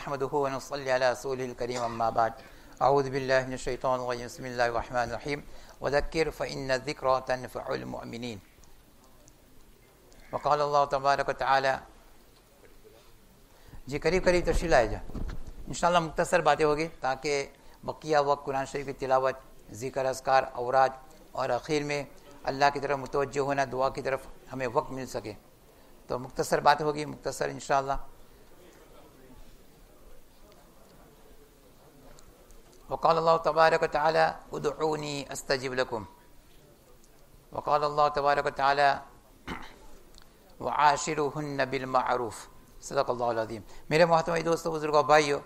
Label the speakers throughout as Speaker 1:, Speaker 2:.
Speaker 1: نحمده ونصلي على رسوله الكريم أما بعد أعوذ بالله من الشيطان الرجيم بسم الله الرحمن الرحيم وذكر فإن الذكرى تنفع المؤمنين وقال الله تبارک و تعالی. جی قریب تشریف لائے جا. انشاءاللہ مختصر باتیں ہوگی تاکہ بقیہ وقت قرآن شریف کی تلاوت، ذکر، اذکار، اوراد اور اخیر میں اللہ کی طرف متوجہ ہونا، دعا کی طرف ہمیں وقت مل سکے. تو مختصر بات ہوگی، مختصر انشاءاللہ. وقال اللہ تبارک و تعالی ادعونی استجب لکم. وقال اللہ تبارک و تعالی وعاشرہن بالمعروف. صدق اللہ العظیم. میرے محترم دوستو، بزرگوں، بھائیو،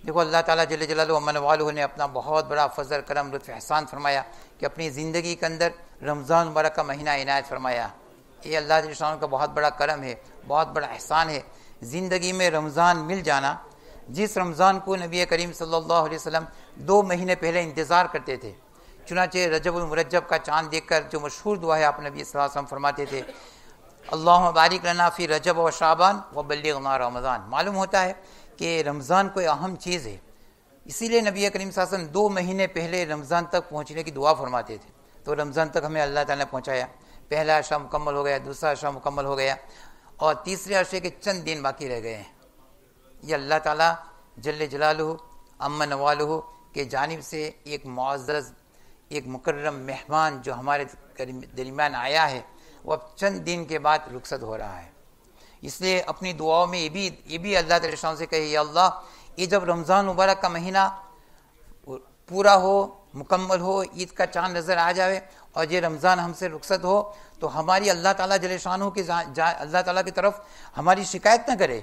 Speaker 1: دیکھو اللہ تعالیٰ جل جلالہ و من والہ نے اپنا بہت بڑا فضل، کرم، لطف، احسان فرمایا کہ اپنی زندگی کے اندر رمضان مبارک کا مہینہ عنایت فرمایا. یہ اللہ جل جلالہ کا بہت بڑا کرم ہے، بہت بڑا احسان ہے. زندگی میں رمضان مل جانا، جس رمضان کو نبی کریم صلی اللہ علیہ وسلم 2 مہینے پہلے انتظار کرتے تھے. چنانچہ رجب المرجب کا چاند دیکھ کر جو مشہور دعا ہے آپ نبی صلی اللہ علیہ وسلم فرماتے تھے اللہم بارک لنا فی رجب و شعبان و بلغنا رمضان. معلوم ہوتا ہے کہ رمضان کوئی اہم چیز ہے، اسی لیے نبی کریم صلی اللہ علیہ وسلم 2 مہینے پہلے رمضان تک پہنچنے کی دعا فرماتے تھے. تو رمضان تک ہمیں اللہ تعالیٰ نے پہنچایا. پہلا عشرہ مکمل ہو گیا، دوسرا عشرہ مکمل ہو گیا اور تیسرے عشرے کے چند دن باقی رہ گئے ہیں. یہ اللہ تعالیٰ جل جلالہ امن والہ کے جانب سے ایک معزز، ایک مکرم مہمان جو ہمارے درمیان آیا ہے، وہ اب چند دن کے بعد رخصت ہو رہا ہے. اس لیے اپنی دعاؤں میں یہ بھی اللہ تعالی شان سے کہے یا اللہ، یہ جب رمضان مبارک کا مہینہ پورا ہو، مکمل ہو، عید کا چاند نظر آ جائے اور یہ رمضان ہم سے رخصت ہو تو ہماری اللہ تعالیٰ جل شانہ کی اللہ تعالیٰ کی طرف ہماری شکایت نہ کرے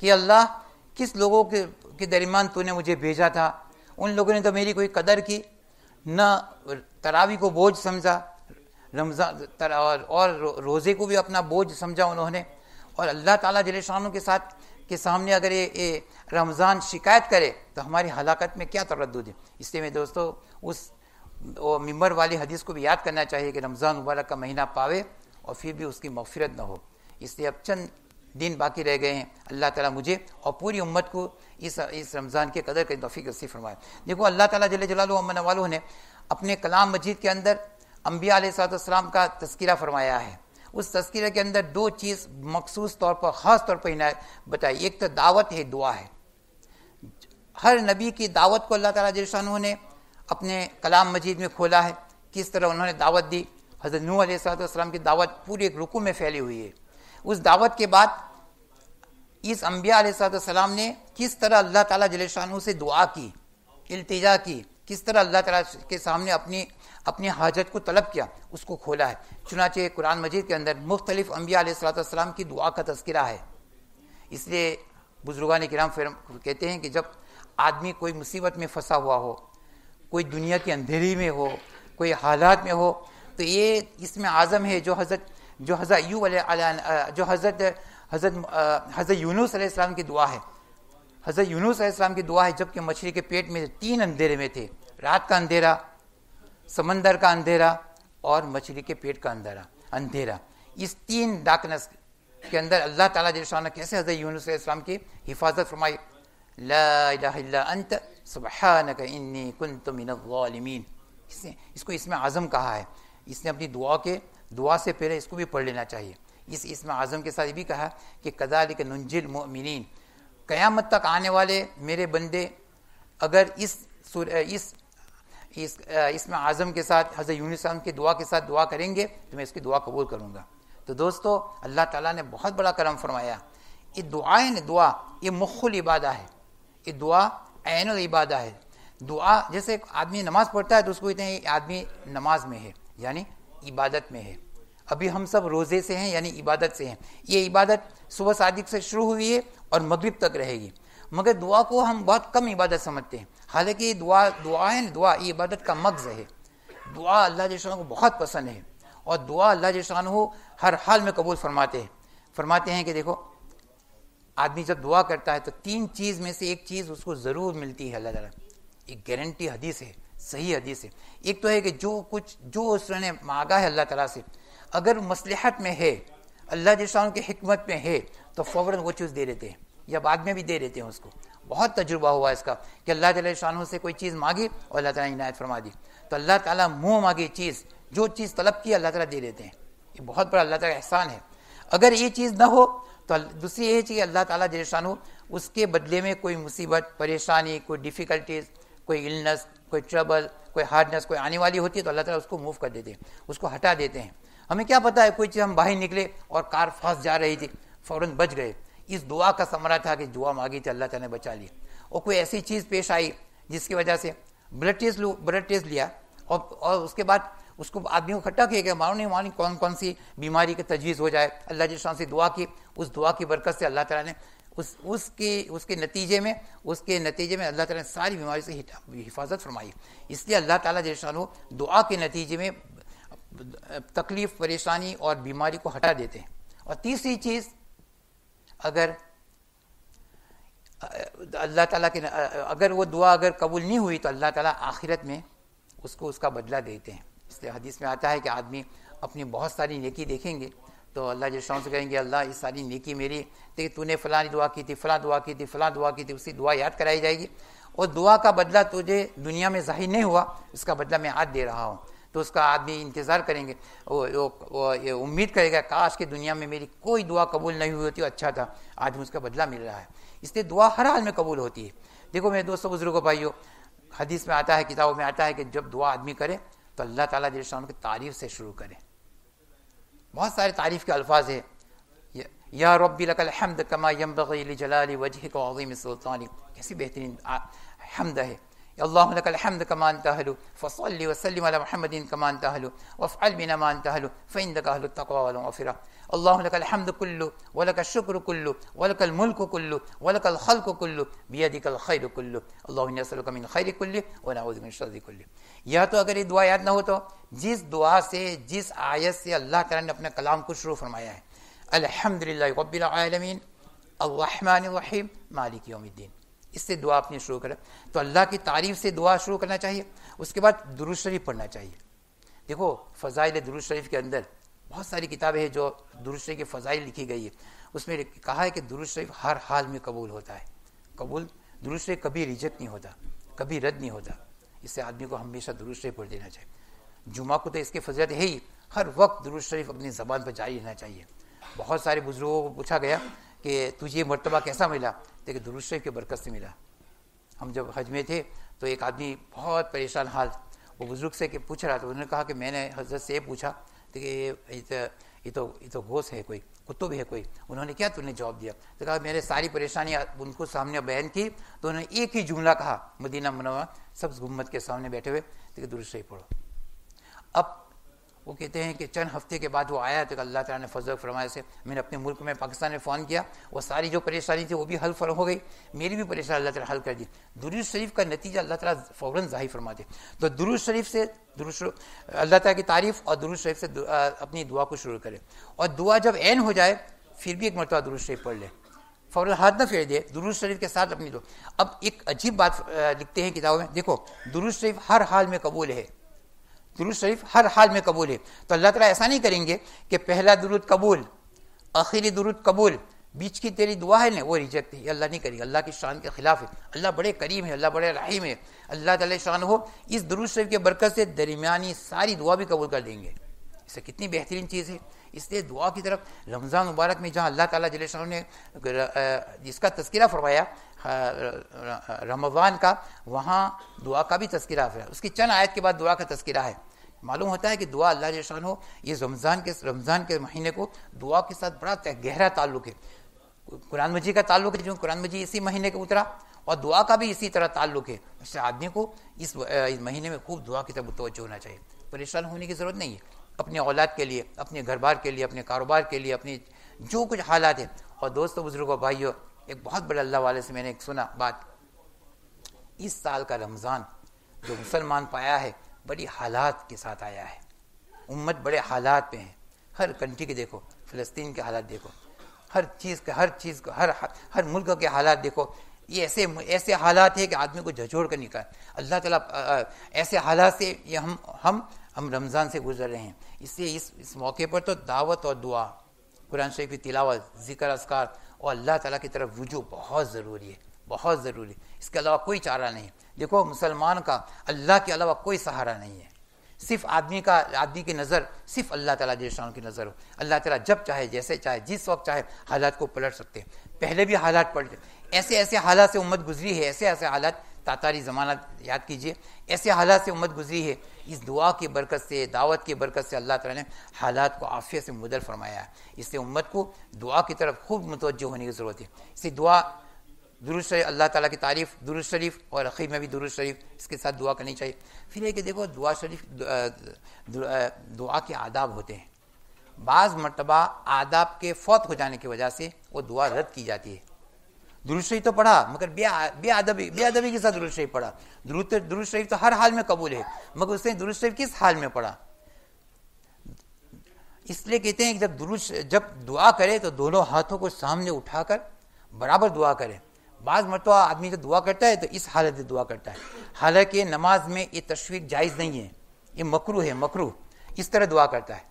Speaker 1: کہ اللہ کس لوگوں کے درمیان تو نے مجھے بھیجا تھا، ان لوگوں نے تو میری کوئی قدر کی نہ، تراویح کو بوجھ سمجھا، رمضان اور روزے کو بھی اپنا بوجھ سمجھا انہوں نے. اور اللہ تعالیٰ جل شانہ کے سامنے اگر یہ رمضان شکایت کرے تو ہماری ہلاکت میں کیا تردد ہے. اس لیے میں دوستو اس ممبر والی حدیث کو بھی یاد کرنا چاہیے کہ رمضان مبارک کا مہینہ پاوے اور پھر بھی اس کی مغفرت نہ ہو. اس لیے اب چند دن باقی رہ گئے ہیں. اللہ تعالیٰ مجھے اور پوری امت کو اس رمضان کے قدر کی توفیق نصیب فرمائے. دیکھو اللہ تعالیٰ جل جلالہ و من والہ نے اپنے کلام مجید کے اندر انبیاء علیہ السلام کا تذکرہ فرمایا ہے. اس تذکرہ کے اندر 2 چیز مخصوص طور پر، خاص طور پر بتائی. ایک تو دعوت ہے، دعا ہے. ہر نبی کی دعوت کو اللہ تعالیٰ جل شانہ نے اپنے کلام مجید میں کھولا ہے. کس طرح انہوں نے دعوت دی. حضرت نوح علیہ السلام کی دعوت پورے ایک رکوع میں پھیلی ہوئی ہے. اس دعوت کے بعد اس انبیاء علیہ السلام نے کس طرح اللہ تعالیٰ جل شانہ سے دعا کی، التجا کی، کس طرح اللہ تعالیٰ کے سامنے اپنی حاجت کو طلب کیا، اس کو کھولا ہے. چنانچہ قرآن مجید کے اندر مختلف انبیاء علیہ السلام کی دعا کا تذکرہ ہے. اس لیے بزرگان کرام کہتے ہیں کہ جب آدمی کوئی مصیبت میں پھنسا ہوا ہو، کوئی دنیا کی اندھیری میں ہو، کوئی حالات میں ہو، تو یہ اس میں اعظم ہے جو حضرت یونس علیہ السلام کی دعا ہے. حضرت یونس علیہ السلام کی دعا ہے جب کہ مچھلی کے پیٹ میں 3 اندھیرے میں تھے، رات کا اندھیرا، سمندر کا اندھیرا اور مچھلی کے پیٹ کا اندھیرا. اس 3 ڈارکنس کے اندر اللہ تعالیٰ جل شانہ کیسے حضرت یونس علیہ السلام کی حفاظت فرمائی. لا الہ الا انت سبحانک انی کنت من الظالمین. اس کو اسم اعظم کہا ہے. اس نے اپنی دعا سے پہلے اس کو بھی پڑھ لینا چاہیے. اس اسم اعظم کے ساتھ یہ بھی کہا کہ کذالک ننجی المؤمنین. قیامت تک آنے والے میرے بندے اگر اس اسم اعظم کے ساتھ حضرت یونس علیہ السلام کی دعا کے ساتھ دعا کریں گے تو میں اس کی دعا قبول کروں گا. تو دوستو اللہ تعالیٰ نے بہت بڑا کرم فرمایا. یہ دعا یہ مخ العبادہ ہے، یہ دعا عین العبادہ ہے. دعا جیسے آدمی نماز پڑھتا ہے تو اس کو کہتے ہیں آدمی نماز میں ہے، یعنی عبادت میں ہے. ابھی ہم سب روزے سے ہیں، یعنی عبادت سے ہیں. یہ عبادت صبح صادق سے شروع ہوئی ہے اور مغرب تک رہے گی. مگر دعا کو ہم بہت کم عبادت سمجھتے ہیں، حالانکہ یہ دعا ہے، دعا یہ عبادت کا مغز ہے. دعا اللہ جل شانہ کو بہت پسند ہے اور دعا اللہ جل شانہ ہر حال میں قبول فرماتے ہیں کہ دیکھو آدمی جب دعا کرتا ہے تو 3 چیز میں سے ایک چیز اس کو ضرور ملتی ہے اللہ تعالیٰ. ایک گارنٹی حدیث ہے، صحیح حدیث ہے. ایک تو ہے کہ جو اس نے مانگا ہے اللہ تعالیٰ سے، اگر مصلحت میں ہے، اللہ جل شانہ کی حکمت میں ہے تو فوراً وہ چیز دے دیتے ہیں. یا بعد میں بھی دے دیتے ہیں اس کو. بہت تجربہ ہوا اس کا کہ اللہ جل شانہ سے کوئی چیز مانگی اور اللہ تعالیٰ عنایت فرما دی. تو اللہ تعالیٰ منہ مانگی چیز، جو چیز طلب کی اللہ تعالیٰ دے دیتے ہیں. یہ بہت بڑا اللہ تعالیٰ کا احسان ہے. اگر یہ چیز نہ ہو تو دوسری یہ چیز اللہ تعالیٰ جل شانہ اس کے بدلے میں کوئی مصیبت، پریشانی، کوئی ڈیفیکلٹیز، کوئی النس، کوئی ٹربل، کوئی ہارڈنس کوئی آنے والی ہوتی ہے تو اللہ تعالیٰ اس کو موو کر دیتے ہیں، اس کو ہٹا دیتے ہیں. ہمیں کیا پتہ ہے، کوئی چیز ہم باہر نکلے اور کار پھنس جا رہی تھی، فوراً بچ گئے. اس دعا کا ثمرہ تھا کہ دعا مانگی تھی، اللہ تعالیٰ نے بچا لی. اور کوئی ایسی چیز پیش آئی جس کی وجہ سے بلڈ ٹیسٹ لیا اور اس کے بعد اس کو آدمی کو اکٹھا کیا گیا، معلوم کون کون سی بیماری کی تجویز ہو جائے. اللہ جل شان سے دعا کی، اس دعا کی برکت سے اللہ تعالیٰ نے اس کے نتیجے میں اللہ تعالیٰ نے ساری بیماری سے حفاظت فرمائی. اس لیے اللہ تعالیٰ جل شانہ دعا کے نتیجے میں تکلیف، پریشانی اور بیماری کو ہٹا دیتے ہیں. اور تیسری چیز، اگر اللہ تعالیٰ کے اگر وہ دعا اگر قبول نہیں ہوئی تو اللہ تعالیٰ آخرت میں اس کو اس کا بدلہ دیتے ہیں. اس لیے حدیث میں آتا ہے کہ آدمی اپنی بہت ساری نیکی دیکھیں گے تو اللہ جل شانہ سے کہیں گے اللہ یہ ساری نیکی میری کہ تو نے فلاں دعا کی تھی، فلاں دعا کی تھی، فلاں دعا کی تھی، اسی دعا یاد کرائی جائے گی. اور دعا کا بدلہ تجھے دنیا میں ظاہر نہیں ہوا، اس کا بدلہ میں آج دے رہا ہوں. تو اس کا آدمی انتظار کریں گے، وہ امید کرے گا کاش کہ دنیا میں میری کوئی دعا قبول نہیں ہوئی ہوتی، اچھا تھا، آج مجھ کا بدلہ مل رہا ہے. اس لیے دعا ہر حال میں قبول ہوتی ہے. دیکھو میرے دوستوں، بزرگوں، بھائیوں، حدیث میں آتا ہے، کتابوں میں آتا ہے کہ جب دعا آدمی کرے تو اللہ تعالیٰ جل شانہ کی تعریف سے شروع کرے. بہت سارے تعریف کے الفاظ ہیں. یا ربی لک الحمد کما ینبغی لجلال وجہک وعظیم سلطانک، کیسی بہترین حمد ہے. اللہم لک الحمد کما انت اہل فصلی وسلم علی محمد کما انت اہل وافعل بنا ما انت اہل فانک اہل التقوی والمغفرہ. اللہم لک الحمد کلہ ولک الشکر کلہ ولک الملک کلہ ولک الخلق کلہ بیدک الخیر کلہ. اللہم انی اسألک من خیر کلہ ونعوذ من شر کلہ. یا تو اگر یہ دعا یاد نہ ہو تو جس دعا سے، جس آیت سے اللہ تعالیٰ نے اپنے کلام کو شروع فرمایا ہے، الحمدللہ رب العالمین الرحمن الرحیم مالک یوم الدین، اس سے دعا اپنی شروع کرے تو اللہ کی تعریف سے دعا شروع کرنا چاہیے. اس کے بعد درود شریف پڑھنا چاہیے. دیکھو فضائل درود شریف کے اندر بہت ساری کتابیں ہیں جو درود شریف کی فضائل لکھی گئی ہے. اس میں کہا ہے کہ درود شریف ہر حال میں قبول ہوتا ہے. درود شریف کبھی ریجیکٹ نہیں ہوتا، کبھی رد نہیں ہوتا. اس سے آدمی کو ہمیشہ درود شریف پڑھ دینا چاہیے. جمعہ کو تو اس کی فضیلت ہے ہی، ہر وقت درود شریف اپنی زبان پر جاری رہنا چاہیے. بہت سارے بزرگوں کو پوچھا گیا کہ تجھے مرتبہ کیسا ملا؟ دیکھیں درود شریف کی برکت سے ملا. ہم جب حج میں تھے تو ایک آدمی بہت پریشان حال وہ بزرگ سے کہ پوچھ رہا تھا. انہوں نے کہا کہ میں نے حضرت سے یہ پوچھا کہ یہ تو گھوس ہے، کوئی کتب ہے کوئی. انہوں نے کیا تو نے جواب دیا؟ تو کہا میں نے ساری پریشانیاں ان کو سامنے بیان کی تو انہوں نے ایک ہی جملہ کہا، مدینہ منورہ سبز گنبد کے سامنے بیٹھے ہوئے کہ درود شریف پڑھو. اب وہ کہتے ہیں کہ چند ہفتے کے بعد وہ آیا تو اللہ تعالیٰ نے فضل فرمایا سے میں نے اپنے ملک میں پاکستان میں فون کیا، وہ ساری جو پریشانی تھی وہ بھی حل ہو گئی، میری بھی پریشانی اللہ تعالیٰ حل کر دی. درود شریف کا نتیجہ اللہ تعالیٰ فوراً ظاہر فرماتے. تو درود شریف سے اللہ تعالیٰ کی تعریف اور درود شریف سے اپنی دعا کو شروع کرے. اور دعا جب عین ہو جائے پھر بھی ایک مرتبہ درود شریف پڑھ لے، فوراً ہاتھ نہ پھیر دے، درود شریف کے ساتھ اپنی دعا. اب ایک عجیب بات لکھتے ہیں کتابوں میں، دیکھو درود شریف ہر حال میں قبول ہے. درود شریف ہر حال میں قبول ہے. تو اللہ تعالیٰ ایسا نہیں کریں گے کہ پہلا درود قبول، آخری درود قبول، بیچ کی تیری دعا ہے نا وہ ریجیکٹ ہے. یہ اللہ نہیں کرے گا، اللہ کی شان کے خلاف ہے. اللہ بڑے کریم ہے، اللہ بڑے رحیم ہے. اللہ تعالیٰ شان ہو اس درود شریف کے برکت سے درمیانی ساری دعا بھی قبول کر دیں گے. اس سے کتنی بہترین چیز ہے. اس لیے دعا کی طرف رمضان مبارک میں جہاں اللہ تعالیٰ جل شانہ نے جس کا تذکرہ فرمایا رمضان کا، وہاں دعا کا بھی تذکرہ ہے. اس کی چند آیت کے بعد دعا کا تذکرہ ہے. معلوم ہوتا ہے کہ دعا اللہ جل شانہ یہ رمضان کے مہینے کو دعا کے ساتھ بڑا گہرا تعلق ہے. قرآن مجید کا تعلق ہے، جو قرآن مجید اسی مہینے کو اترا، اور دعا کا بھی اسی طرح تعلق ہے. اس سے آدمی کو اس مہینے میں خوب دعا کی طرف متوجہ ہونا چاہیے. پریشان ہونے کی ضرورت نہیں ہے، اپنے اولاد کے لیے، اپنے گھر بار کے لیے، اپنے کاروبار کے لیے، اپنے جو کچھ حالات ہیں. اور دوستوں، بزرگوں، بھائیوں، ایک بہت بڑے اللہ والے سے میں نے ایک سنا بات، اس سال کا رمضان جو مسلمان پایا ہے بڑی حالات کے ساتھ آیا ہے. امت بڑے حالات میں ہے. ہر کنٹری کے دیکھو، فلسطین کے حالات دیکھو، ہر چیز کا ہر ملک کے حالات دیکھو. یہ ایسے حالات ہیں کہ آدمی کو جھنجھوڑ کر نکال. اللہ تعالیٰ ایسے حالات سے یہ ہم رمضان سے گزر رہے ہیں. اس لیے اس موقع پر تو دعوت اور دعا، قرآن شریف کی تلاوت، ذکر اذکار اور اللہ تعالیٰ کی طرف رجوع بہت ضروری ہے، بہت ضروری، اس کے علاوہ کوئی چارہ نہیں ہے۔ دیکھو مسلمان کا اللہ کے علاوہ کوئی سہارا نہیں ہے، صرف آدمی کی نظر صرف اللہ تعالیٰ جل شانہ کی نظر ہو۔ اللہ تعالیٰ جب چاہے، جیسے چاہے، جس وقت چاہے حالات کو پلٹ سکتے ہیں۔ پہلے بھی حالات پلٹے، ایسے حالات سے امت گزری ہے، ایسے حالات تاتاری زمانہ یاد کیجئے، ایسے حالات سے امت گزری ہے۔ اس دعا کی برکت سے، دعوت کی برکت سے اللہ تعالیٰ نے حالات کو عافیت سے مبدل فرمایا ہے۔ اس سے امت کو دعا کی طرف خوب متوجہ ہونے کی ضرورت ہے۔ اس سے دعا، درود شریف، اللہ تعالیٰ کی تعریف، درود شریف، اور اخیر میں بھی درود شریف، اس کے ساتھ دعا کرنی چاہیے۔ پھر یہ کہ دیکھو دعا شریف، دعا کے آداب ہوتے ہیں۔ بعض مرتبہ آداب کے فوت ہو جانے کی وجہ سے وہ دعا رد کی جاتی ہے۔ درود شریف تو پڑھا مگر بے ادبی کے ساتھ درود شریف پڑھا۔ درود شریف تو ہر حال میں قبول ہے، مگر اس نے درود شریف کس حال میں پڑھا؟ اس لیے کہتے ہیں کہ جب دعا کرے تو دونوں ہاتھوں کو سامنے اٹھا کر برابر دعا کرے۔ بعض مرتبہ آدمی جب دعا کرتا ہے تو اس حالت سے دعا کرتا ہے، حالانکہ نماز میں یہ تشویق جائز نہیں ہے، یہ مکروہ ہے، مکروہ اس طرح دعا کرتا ہے۔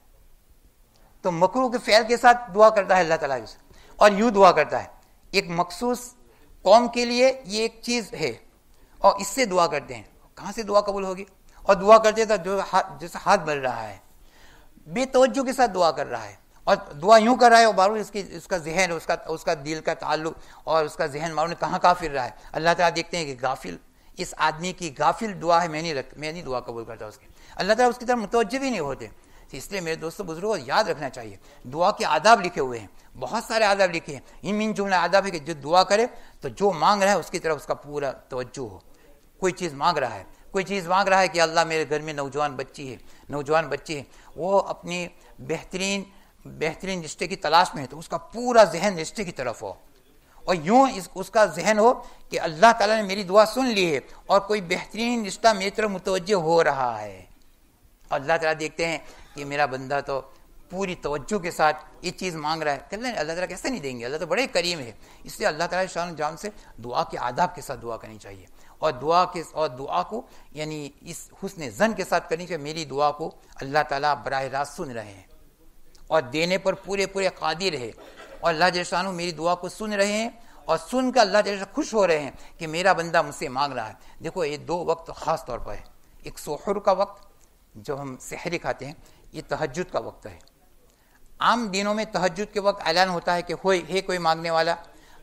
Speaker 1: تو مکروہ کے فعل کے ساتھ دعا کرتا ہے اللہ تعالیٰ سے، اور یوں دعا کرتا ہے۔ ایک مخصوص قوم کے لیے یہ ایک چیز ہے، اور اس سے دعا کرتے ہیں، کہاں سے دعا قبول ہوگی؟ اور دعا کرتے تو جیسے ہاتھ بھر رہا ہے، بے توجہ کے ساتھ دعا کر رہا ہے، اور دعا یوں کر رہا ہے، اور بارو اس کا ذہن، اس کا دل کا تعلق اور اس کا ذہن معلوم کہاں پھر رہا ہے۔ اللہ تعالیٰ دیکھتے ہیں کہ غافل، اس آدمی کی غافل دعا ہے، میں نہیں دعا قبول کرتا اس کی۔ اللہ تعالیٰ اس کی طرف متوجہ بھی نہیں ہوتے۔ اس لیے میرے دوستوں بزرگوں یاد رکھنا چاہیے، دعا کے آداب لکھے ہوئے ہیں، بہت سارے آداب لکھے ہیں۔ ان جملہ آداب ہے کہ جو دعا کرے تو جو مانگ رہا ہے اس کی طرف اس کا پورا توجہ ہو۔ کوئی چیز مانگ رہا ہے کہ اللہ میرے گھر میں نوجوان بچی ہے، وہ اپنی بہترین رشتے کی تلاش میں ہے، تو اس کا پورا ذہن رشتے کی طرف ہو، اور یوں اس کا ذہن ہو کہ اللہ تعالیٰ نے میری دعا سن لی ہے اور کوئی بہترین رشتہ میری طرف متوجہ ہو رہا ہے۔ اور اللہ تعالیٰ دیکھتے ہیں کہ میرا بندہ تو پوری توجہ کے ساتھ یہ چیز مانگ رہا ہے، کہ اللہ تعالیٰ کیسے نہیں دیں گے، اللہ تو بڑے کریم ہے۔ اس لیے اللہ تعالیٰ شان جام سے دعا کے آداب کے ساتھ دعا کرنی چاہیے، اور دعا کو یعنی اس حسن ظن کے ساتھ کرنی چاہیے، میری دعا کو اللہ تعالیٰ براہ راست سن رہے ہیں اور دینے پر پورے قادر ہے، اور اللہ جل شانہ میری دعا کو سن رہے ہیں، اور سن کر اللہ جل شانہ خوش ہو رہے ہیں کہ میرا بندہ مجھ سے مانگ رہا ہے۔ دیکھو یہ دو وقت خاص طور پر ہے، ایک سحر کا وقت جو ہم سحری کھاتے ہیں، یہ تہجد کا وقت ہے۔ عام دنوں میں تہجد کے وقت اعلان ہوتا ہے کہ ہے کوئی مانگنے والا،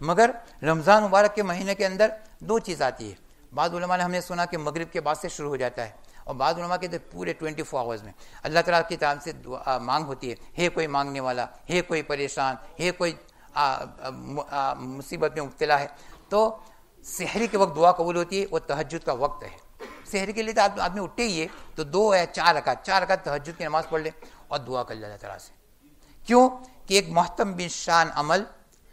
Speaker 1: مگر رمضان مبارک کے مہینے کے اندر دو چیز آتی ہے۔ بعض علماء نے ہم نے سنا کہ مغرب کے بعد سے شروع ہو جاتا ہے، اور بعض علماء کے پورے 24 آورز میں اللہ تعالیٰ کی طرف سے مانگ ہوتی ہے کوئی مانگنے والا، ہے کوئی پریشان، ہے کوئی مصیبت میں مبتلا ہے۔ تو سحری کے وقت دعا قبول ہوتی ہے، وہ تہجد کا وقت ہے۔ سحری کے لیے تو آدمی اٹھتے ہی ہے تو 2 یا 4 رکعت تہجد کی نماز پڑھ لے اور دعا کر لے اللہ تعالیٰ سے۔ کیوں کہ ایک محتم بن شان عمل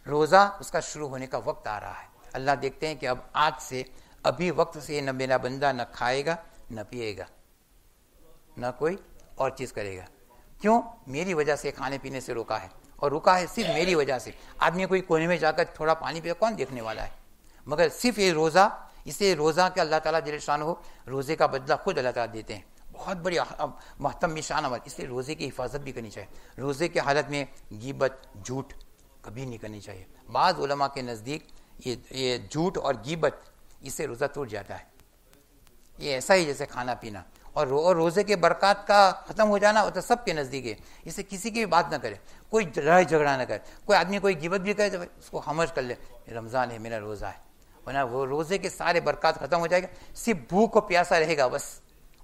Speaker 1: روزہ اس کا شروع ہونے کا وقت آ رہا ہے۔ اللہ دیکھتے ہیں کہ اب آج سے ابھی وقت سے نہ میرا بندہ نہ کھائے گا نہ پیے گا نہ کوئی اور چیز کرے گا۔ کیوں؟ میری وجہ سے کھانے پینے سے روکا ہے، اور روکا ہے صرف میری وجہ سے۔ آدمی کوئی کونے میں جا کر تھوڑا پانی پیا کون دیکھنے والا ہے؟ مگر صرف یہ روزہ، اسے روزہ کے اللہ تعالیٰ جل شانہ ہو روزے کا بدلہ خود اللہ تعالیٰ دیتے ہیں، بہت بڑی محتم شان عمل۔ اس لیے روزے کی حفاظت بھی کرنی چاہیے۔ روزے کے حالت میں غیبت، جھوٹ کبھی نہیں کرنی چاہیے۔ بعض علماء کے نزدیک یہ جھوٹ اور غیبت، اس سے روزہ ٹوٹ جاتا ہے۔ یہ ایسا ہی جیسے کھانا پینا، اور روزے کے برکات کا ختم ہو جانا وہ تو سب کے نزدیک ہے۔ اسے کسی کی بھی بات نہ کرے، کوئی لڑائی جھگڑا نہ کرے، کوئی آدمی کوئی غیبت بھی کرے تو اس کو خاموش کر لے، رمضان ہے، میرا روزہ ہے، ورنہ وہ روزے کے سارے برکات ختم ہو جائے گا، صرف بھوک کو پیاسا رہے گا بس،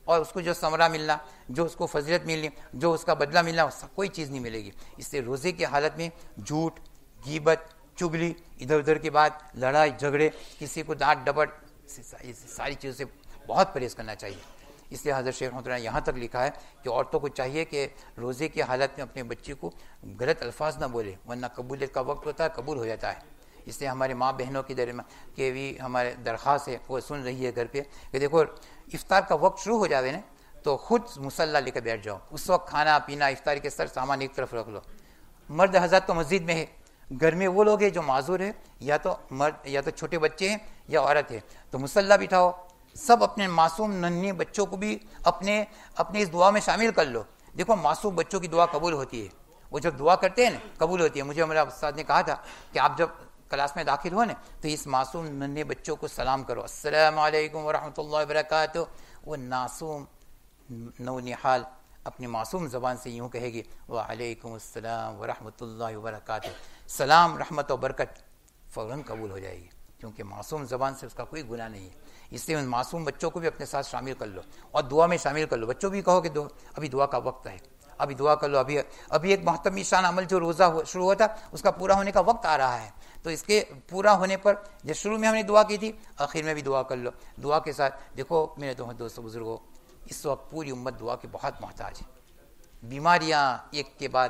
Speaker 1: اور اس کو جو ثمرہ ملنا، جو اس کو فضیلت ملنی، جو اس کا بدلہ ملنا، اس کوئی چیز نہیں ملے گی۔ اس لیے روزے کی حالت میں جھوٹ، غیبت، چگلی، ادھر ادھر کی بات، لڑائی جھگڑے، کسی کو ڈانٹ ڈپٹ، ساری چیزوں سے بہت پرہیز کرنا چاہیے۔ اس لیے حضرت شیخ رحمۃ اللہ نے یہاں تک لکھا ہے کہ عورتوں کو چاہیے کہ روزے کی حالت میں اپنے بچے کو غلط الفاظ نہ بولے، ورنہ قبولیت کا وقت ہوتا ہے، قبول ہو جاتا ہے۔ اس لیے ہمارے ماں بہنوں کی کے بھی ہمارے درخواست ہے، وہ سن رہی ہے گھر پہ، کہ دیکھو افطار کا وقت شروع ہو جاوے نا تو خود مصلی لے کے بیٹھ جاؤ، اس وقت کھانا پینا افطاری کے سر سامان ایک طرف رکھ لو۔ مرد حضرات تو مسجد میں ہے، گھر میں وہ لوگ ہیں جو معذور ہیں، یا تو مرد یا تو چھوٹے بچے ہیں یا عورت ہے، تو مصلی بٹھاؤ، سب اپنے معصوم ننھے بچوں کو بھی اپنے اس دعا میں شامل کر لو۔ دیکھو معصوم بچوں کی دعا قبول ہوتی ہے، وہ جب دعا کرتے ہیں نا قبول ہوتی ہے. مجھے ہمارا استاد نے کہا تھا کہ آپ جب کلاس میں داخل ہو نا تو اس معصوم ننھے بچوں کو سلام کرو, السلام علیکم ورحمۃ اللہ وبرکاتہ. وہ معصوم نونہال اپنی معصوم زبان سے یوں کہے گی, وعلیکم السلام ورحمۃ اللہ وبرکاتہ. سلام, رحمت و برکت فوراً قبول ہو جائے گی, کیونکہ معصوم زبان سے اس کا کوئی گناہ نہیں ہے. اس لیے ان معصوم بچوں کو بھی اپنے ساتھ شامل کر لو اور دعا میں شامل کر لو. بچوں بھی کہو کہ ابھی دعا کا وقت ہے, ابھی دعا کر لو, ابھی ایک محتمی شان عمل جو روزہ شروع ہوا تھا اس کا پورا ہونے کا وقت آ رہا ہے, تو اس کے پورا ہونے پر جب شروع میں ہم نے دعا کی تھی آخر میں بھی دعا کر لو. دعا کے ساتھ دیکھو میرے دوستوں بزرگوں, اس وقت پوری امت دعا کی بہت محتاج ہے. بیماریاں ایک کے بعد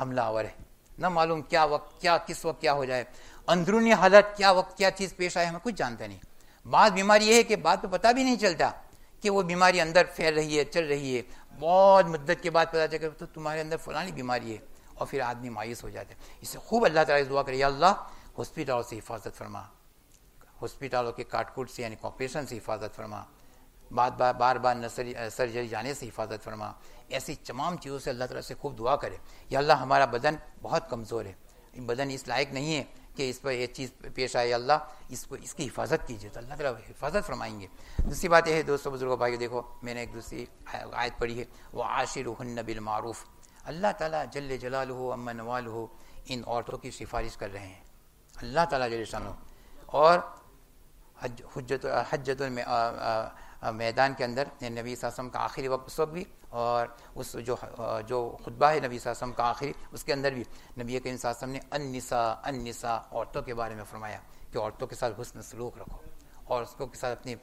Speaker 1: حملہ آور ہے, نہ معلوم کیا وقت کیا کس وقت کیا ہو جائے, اندرونی حالت کیا وقت کیا چیز پیش آئے ہمیں کچھ جانتے نہیں. بعض بیماری یہ ہے کہ بعد میں پتہ بھی نہیں چلتا کہ وہ بیماری اندر پھیل رہی ہے, چل رہی ہے, بہت مدت کے بعد پتہ چلے تو تمہارے اندر فلانی بیماری ہے, اور پھر آدمی مایوس ہو جاتا ہے. اس سے خوب اللہ تعالیٰ سے دعا کرے, یا اللہ ہاسپٹلوں سے حفاظت فرما, ہاسپٹلوں کے کاٹ کوٹ سے یعنی آپریشن سے حفاظت فرما, بار بار سرجری جانے سے حفاظت فرما. ایسی تمام چیزوں سے اللہ تعالیٰ سے خوب دعا کرے, یا اللہ ہمارا بدن بہت کمزور ہے, بدن اس لائق نہیں ہے کہ اس پر یہ چیز پیش آئے, اللہ اس کی حفاظت کیجیے, تو اللہ تعالیٰ حفاظت فرمائیں گے. دوسری بات یہ ہے دوستوں بزرگوں بھائیو, دیکھو میں نے ایک دوسری آیت پڑھی ہے, وعاشرہن بالمعروف. اللہ تعالیٰ جل جلالہ عما نوالہ ان عورتوں کی سفارش کر رہے ہیں, اللہ تعالیٰ جل شانہ. اور حجۃ میدان کے اندر نبی صلی اللہ علیہ وسلم کا آخری وقت اس وقت بھی, اور اس جو خطبہ ہے نبی صلی اللہ علیہ وسلم کا آخری اس کے اندر بھی نبی کریم صلی اللہ علیہ وسلم نے النساء عورتوں کے بارے میں فرمایا کہ عورتوں کے ساتھ حسن سلوک رکھو, اور اس کے ساتھ اپنی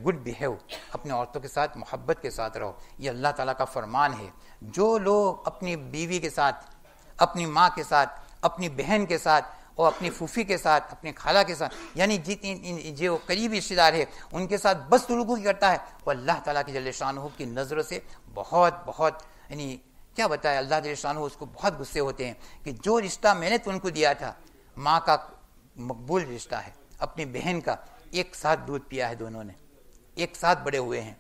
Speaker 1: گڈ بیہیو, اپنے عورتوں کے ساتھ محبت کے ساتھ رہو. یہ اللہ تعالیٰ کا فرمان ہے. جو لوگ اپنی بیوی کے ساتھ, اپنی ماں کے ساتھ, اپنی بہن کے ساتھ اور اپنی پھوپھی کے ساتھ, اپنے خالہ کے ساتھ, یعنی جو قریبی رشتے دار ہے ان کے ساتھ بس سلوکی کرتا ہے, وہ اللہ تعالیٰ کی جل شانہ کی نظروں سے بہت یعنی کیا بتائے, اللہ جل شانہ اس کو بہت غصے ہوتے ہیں کہ جو رشتہ میں نے تم کو دیا تھا, ماں کا مقبول رشتہ ہے, اپنی بہن کا, ایک ساتھ دودھ پیا ہے, دونوں نے ایک ساتھ بڑے ہوئے ہیں,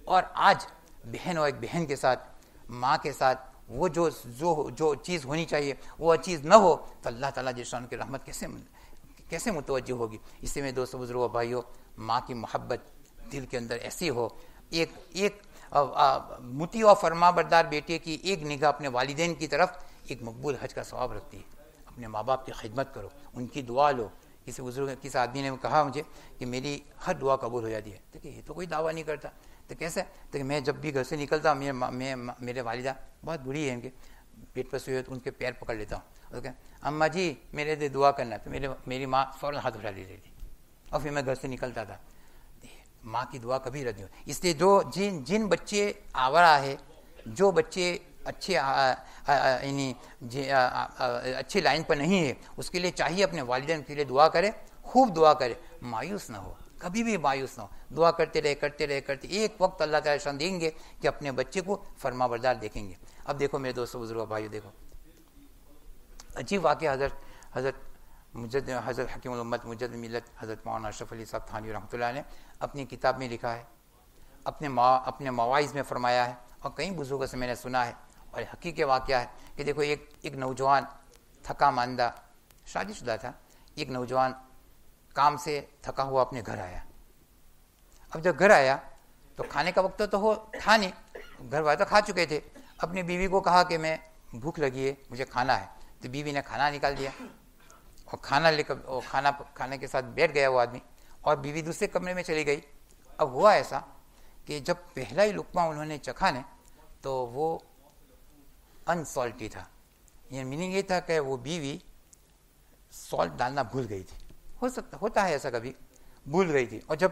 Speaker 1: اور آج بہن اور ایک بہن کے ساتھ, ماں کے ساتھ وہ جو چیز ہونی چاہیے وہ چیز نہ ہو, تو اللہ تعالیٰ جل شانہ کی رحمت کیسے متوجہ ہوگی. اس سے میں دوستوں بزرگوں بھائیوں, ماں کی محبت دل کے اندر ایسی ہو, ایک مطیع و فرما بردار بیٹے کی ایک نگاہ اپنے والدین کی طرف ایک مقبول حج کا ثواب رکھتی ہے. اپنے ماں باپ کی خدمت کرو, ان کی دعا لو. کسی آدمی نے کہا مجھے کہ میری ہر دعا قبول ہو جاتی ہے. دیکھیے یہ تو کوئی دعویٰ نہیں کرتا, تو کیسے, تو میں جب بھی گھر سے نکلتا میرے والدہ بہت بری ہے, ان کے پیٹ پر سوئی ہو تو ان کے پیر پکڑ لیتا ہوں, اماں جی میرے لیے دعا کرنا, تو میری ماں فوراً ہاتھ اٹھا لیتی تھی, اور پھر میں گھر سے نکلتا تھا. ماں کی دعا کبھی رد نہیں ہو. اس لیے جن بچے آورا ہے, جو بچے اچھے یعنی اچھی لائن پر نہیں ہے, اس کے لیے چاہیے اپنے والدین کے لیے دعا کرے, خوب دعا کرے, مایوس نہ ہو, کبھی بھی مایوس نہ ہو, دعا کرتے ایک وقت اللہ تعالیٰ شان دیں گے کہ اپنے بچے کو فرما بردار دیکھیں گے. اب دیکھو میرے دوستوں بزرگوں بھائیو, دیکھو عجیب واقعہ حضرت حکیم الامت مجد ملت حضرت مولانا اشرف علی صاحب تھانوی رحمۃ اللہ نے اپنی کتاب میں لکھا ہے, اپنے مواعظ میں فرمایا ہے, اور کئی بزرگوں سے میں نے سنا ہے, اور حقیقی واقعہ ہے کہ دیکھو ایک نوجوان تھکا ماندہ شادی شدہ تھا, ایک نوجوان کام سے تھکا ہوا اپنے گھر آیا. اب جب گھر آیا تو کھانے کا وقت تو تھا نہیں, گھر والے تو کھا چکے تھے. اپنی بیوی کو کہا کہ میں بھوک لگی ہے, مجھے کھانا ہے, تو بیوی نے کھانا نکال دیا, اور کھانا لے کر کھانے کے ساتھ بیٹھ گیا وہ آدمی, اور بیوی دوسرے کمرے میں چلی گئی. اب ہوا ایسا کہ جب پہلا ہی لقمہ انہوں نے چکھا نے تو وہ انسالٹی تھا, یہ میننگ یہ تھا کہ وہ بیوی سالٹ ڈالنا بھول گئی تھی. ہوتا ہے ایسا, کبھی بھول گئی تھی, اور جب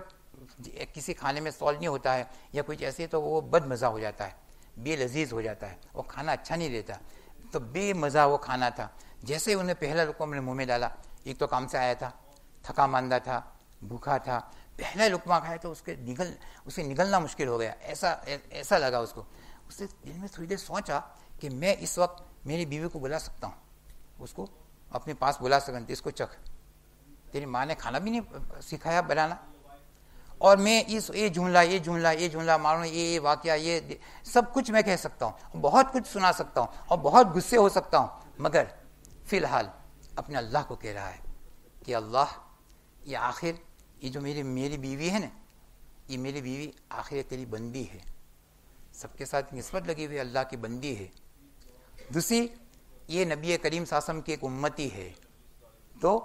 Speaker 1: کسی کھانے میں سالٹ نہیں ہوتا ہے یا کچھ ایسے تو وہ بد مزہ ہو جاتا ہے, بے لذیذ ہو جاتا ہے, وہ کھانا اچھا نہیں رہتا. تو بے مزہ وہ کھانا تھا. جیسے انہیں پہلا لقمہ منہ میں ڈالا, ایک تو کام سے آیا تھا, تھکا ماندہ تھا, بھوکا تھا, پہلا لقمہ کھایا تو اسے نگلنا مشکل ہو گیا. ایسا لگا اس کو. اس نے دل میں تھوڑی دیر سوچا کہ میں اس وقت میری بیوی کو بلا سکتا ہوں, اس کو اپنے پاس بلا سکتا, اس کو چکھ, تیری ماں نے کھانا بھی نہیں سکھایا بنانا. اور میں یہ جملہ مانو یہ واقعہ یہ سب کچھ میں کہہ سکتا ہوں، بہت کچھ سنا سکتا ہوں اور بہت غصے ہو سکتا ہوں، مگر فی الحال اپنے اللہ کو کہہ رہا ہے کہ اللہ یہ آخر یہ جو میری بیوی ہے نا، یہ میری بیوی آخر تیری بندی ہے، سب کے ساتھ نسبت لگی ہوئی اللہ کی بندی ہے، دوسری یہ نبی کریم صلی اللہ علیہ وسلم کی ایک امتی ہے، تو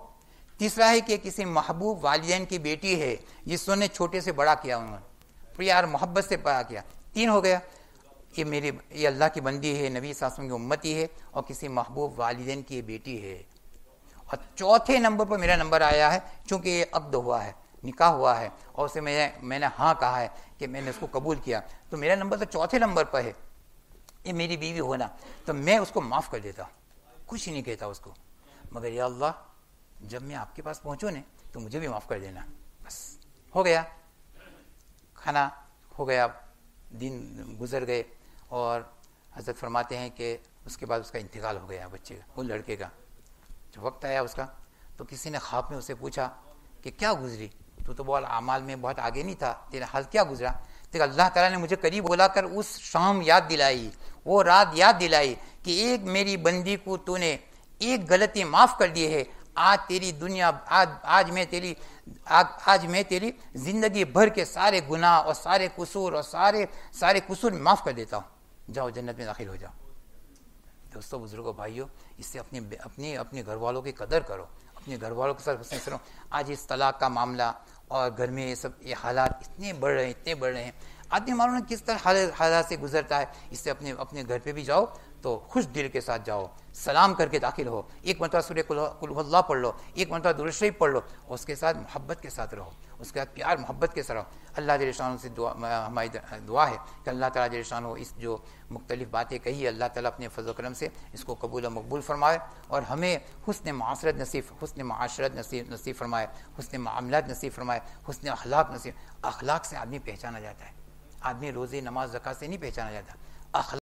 Speaker 1: تیسرا ہے کہ کسی محبوب والدین کی بیٹی ہے جس نے چھوٹے سے بڑا کیا، انہوں نے پیار محبت سے بڑا کیا، 3 ہو گیا، یہ اللہ کی بندی ہے، نبی صلی اللہ علیہ وسلم کی امتی ہے، اور کسی محبوب والدین کی بیٹی ہے، اور چوتھے نمبر پر میرا نمبر آیا ہے، چونکہ یہ عقد ہوا ہے، نکاح ہوا ہے، اور اسے میں نے ہاں کہا ہے کہ میں نے اس کو قبول کیا، تو میرا نمبر تو چوتھے نمبر پر ہے، یہ میری بیوی ہونا، تو میں اس کو معاف کر دیتا ہوں، کچھ ہی نہیں کہتا اس کو، مگر یا اللہ جب میں آپ کے پاس پہنچوں نا تو مجھے بھی معاف کر دینا، بس ہو گیا، کھانا ہو گیا، دن گزر گئے، اور حضرت فرماتے ہیں کہ اس کے بعد اس کا انتقال ہو گیا، بچے کا، وہ لڑکے کا، جو وقت آیا اس کا، تو کسی نے خواب میں اسے پوچھا کہ کیا گزری، تو بہت اعمال میں بہت آگے نہیں تھا، تیرا حال کیا گزرا، تو اللہ تعالیٰ نے مجھے قریب بلا کر اس شام یاد دلائی، وہ رات یاد دلائی کہ ایک میری بندی کو تو نے ایک غلطی معاف کر دی ہے، آج تیری دنیا آج میں تیری زندگی بھر کے سارے گناہ اور سارے قصور اور سارے قصور معاف کر دیتا ہوں، جاؤ جنت میں داخل ہو جاؤ۔ دوستو بزرگوں بھائیوں، اس سے اپنے گھر والوں کی قدر کرو، اپنے گھر والوں کے ساتھ حسن سلوک۔ آج اس طلاق کا معاملہ اور گھر میں یہ حالات اتنے بڑھ رہے ہیں، آدمی معلوم نہیں کس طرح حالات سے گزرتا ہے، اس سے اپنے گھر پہ بھی جاؤ تو خوش دل کے ساتھ جاؤ، سلام کر کے داخل ہو، ایک مرتبہ سورہ قل هو اللہ پڑھ لو، ایک مرتبہ درود شریف پڑھ لو، اور اس کے ساتھ محبت کے ساتھ رہو، اس کے ساتھ پیار محبت کے ساتھ رہو۔ اللہ جل شانہ سے ہماری دعا ہے کہ اللہ تعالیٰ جل شانہ اس جو مختلف باتیں کہی، اللہ تعالیٰ اپنے فضل و کرم سے اس کو قبول و مقبول فرمائے، اور ہمیں حسن معاشرت نصیب فرمائے، حسن معاملات نصیب فرمائے، حسن اخلاق سے آدمی پہچانا جاتا ہے، آدمی روزے نماز زکوٰۃ سے نہیں پہچانا جاتا، اخلاق